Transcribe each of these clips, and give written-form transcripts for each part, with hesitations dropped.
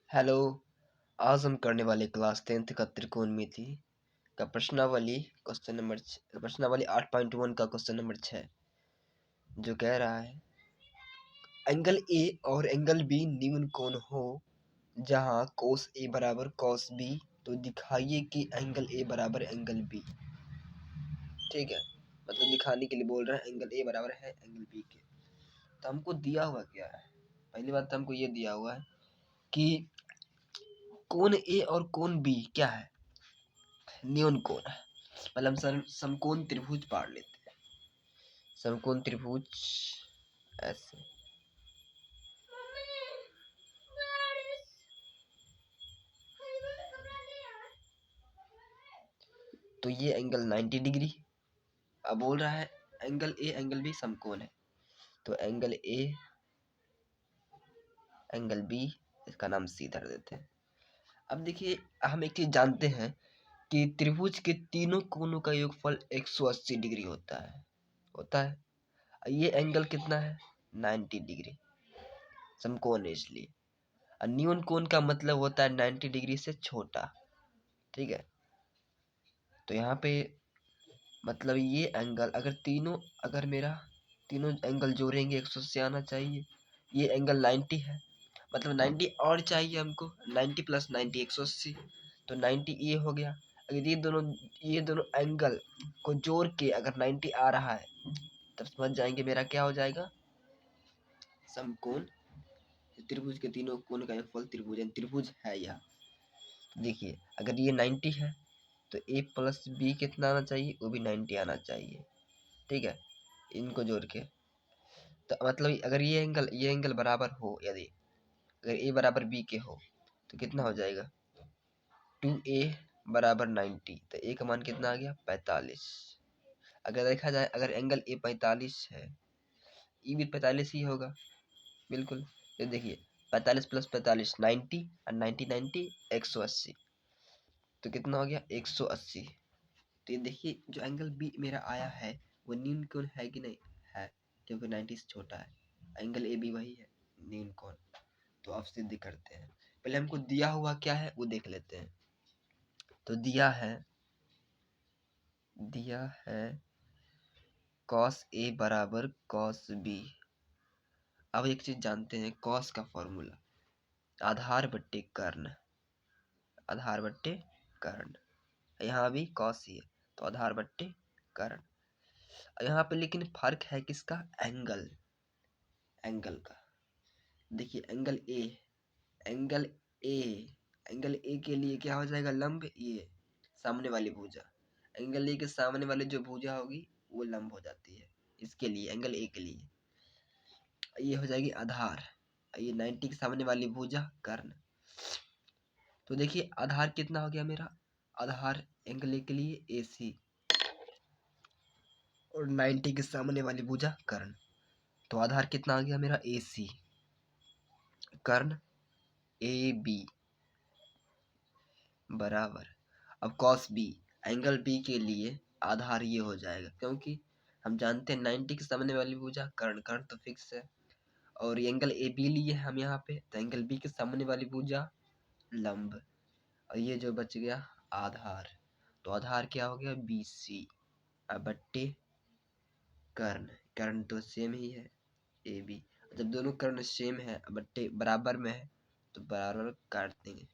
Hello. आज हम करने वाले क्लास 10th का त्रिकोणमिति का प्रश्नावली 8.1 का क्वेश्चन नंबर 6 जो कह रहा है एंगल ए और एंगल बी न्यून कोण हो जहां cos ए बराबर cos बी, तो दिखाइए कि एंगल ए बराबर एंगल बी। ठीक है, मतलब दिखाने के लिए बोल रहा है एंगल ए बराबर है एंगल बी के। तो हमको दिया हुआ क्या है? पहली बात तो हमको ये दिया हुआ है कि कोण ए और कोण बी क्या है? न्यून कोण है। मतलब हम समकोण त्रिभुज पाड़ लेते हैं। समकोण त्रिभुज ऐसे, तो ये एंगल 90 डिग्री। अब बोल रहा है एंगल ए एंगल बी समकोण है, तो एंगल ए एंगल बी, इसका नाम सी धर देते हैं। अब देखिए, हम एक चीज जानते हैं कि त्रिभुज के तीनों कोणों का योगफल 180 डिग्री होता है। ये एंगल कितना है? 90 डिग्री। समकोण है इसलिए। और न्यून कोण का मतलब होता है 90 डिग्री से छोटा। ठीक है, तो यहाँ पे मतलब ये एंगल अगर मेरा तीनों एंगल जोड़ेंगे 180 आना चाहिए। ये एंगल 90 है, मतलब 90 और चाहिए हमको। 90 प्लस 90 180, तो 90 ये हो गया। अगर ये दोनों एंगल को जोड़ के अगर 90 आ रहा है, तब समझ जाएंगे मेरा क्या हो जाएगा, समकोण। त्रिभुज के तीनों कोण का योगफल त्रिभुज है यह। देखिए, अगर ये 90 है तो ए प्लस बी कितना आना चाहिए? वो भी 90 आना चाहिए। ठीक है, इनको जोड़ के तो मतलब अगर ये एंगल बराबर हो, यदि अगर ए बराबर बी के हो तो कितना हो जाएगा? 2a बराबर 90, तो ए का मान कितना आ गया? 45। अगर देखा जाए, अगर एंगल ए 45 है, ई भी 45 ही होगा बिल्कुल। ये देखिए, 45 प्लस 45 90, और 90 90 180, तो कितना हो गया? 180। तो ये देखिए, जो एंगल बी मेरा आया है वो न्यून कोण है कि नहीं है, क्योंकि 90 से छोटा है। एंगल ए बी वही है, न्यून कोण। तो अब सिद्ध करते हैं। पहले हमको दिया हुआ क्या है वो देख लेते हैं। तो दिया है cos ए बराबर cos बी। अब एक चीज जानते हैं, cos का फॉर्मूला आधार बट्टे कर्ण। आधार बट्टे कर्ण, यहाँ भी cos ही है, तो आधार बट्टे कर्ण। यहाँ पे लेकिन फर्क है किसका? एंगल का। देखिए एंगल ए एंगल ए के लिए क्या हो जाएगा? लंब, ये सामने वाली भुजा। एंगल ए के सामने वाली जो भुजा होगी वो लंब हो जाती है। इसके लिए एंगल ए के लिए ये हो जाएगी आधार, ये 90 के सामने वाली भुजा कर्ण। तो देखिए, आधार कितना हो गया मेरा? आधार एंगल ए के लिए ए सी, और 90 के सामने वाली भुजा कर्ण, तो आधार कितना आ गया मेरा? ए सी, कर्ण ए बी बराबर। अब cos बी, एंगल बी के लिए आधार ये हो जाएगा, क्योंकि हम जानते हैं 90 के सामने वाली भुजा कर्ण, कर्ण तो फिक्स है। और ये एंगल ए बी लिए हम यहाँ पे, तो एंगल बी के सामने वाली भुजा लंब, और ये जो बच गया आधार। तो आधार क्या हो गया? बी सी बट्टे कर्ण। कर्ण तो सेम ही है ए बी। जब दोनों कर्ण सेम है, बट्टे बराबर में है, तो बराबर काट देंगे।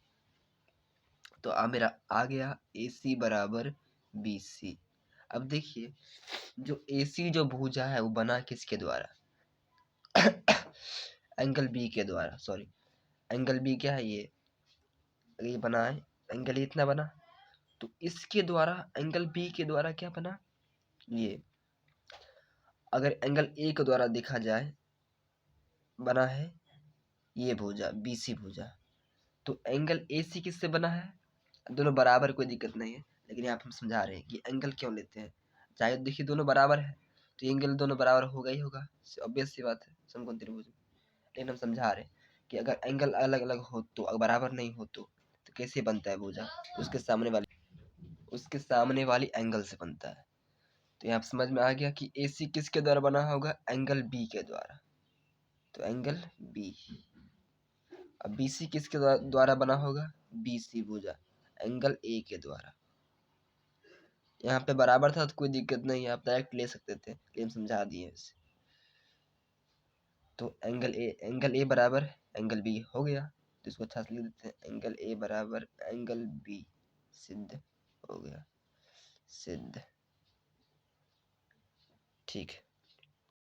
तो मेरा आ गया ए सी बराबर बी सी। अब देखिए, जो ए सी जो भुजा है वो बना किसके द्वारा? एंगल बी के द्वारा। सॉरी, एंगल बी क्या है? ये बना है, एंगल इतना बना, तो इसके द्वारा एंगल बी के द्वारा क्या बना? ये अगर एंगल ए के द्वारा देखा जाए, बना है ये भुजा बी सी भुजा। तो एंगल ए सी किससे बना है? दोनों बराबर, कोई दिक्कत नहीं है, लेकिन यहाँ पे हम समझा रहे हैं कि एंगल क्यों लेते हैं। चाहे देखिए दोनों बराबर है, तो एंगल दोनों बराबर होगा ही होगा, ऑब्वियस सी बात है समकोण त्रिभुज में। लेकिन हम समझा रहे हैं कि अगर एंगल अलग अलग हो तो, अगर बराबर नहीं हो तो कैसे बनता है भुजा? उसके सामने वाली एंगल से बनता है। तो यहाँ समझ में आ गया कि ए सी किसके द्वारा बना होगा? एंगल बी के द्वारा। तो एंगल बी। अब बी सी किसके द्वारा बना होगा? बी सी भुजा एंगल ए के द्वारा। यहाँ पे बराबर था तो कोई दिक्कत नहीं, आप डायरेक्ट ले सकते थे, लेकिन हम समझा दिए इसे। तो एंगल ए बराबर एंगल बी हो गया, तो इसको अच्छा से लिख देते हैं, एंगल ए बराबर एंगल बी, सिद्ध हो गया, सिद्ध। ठीक है।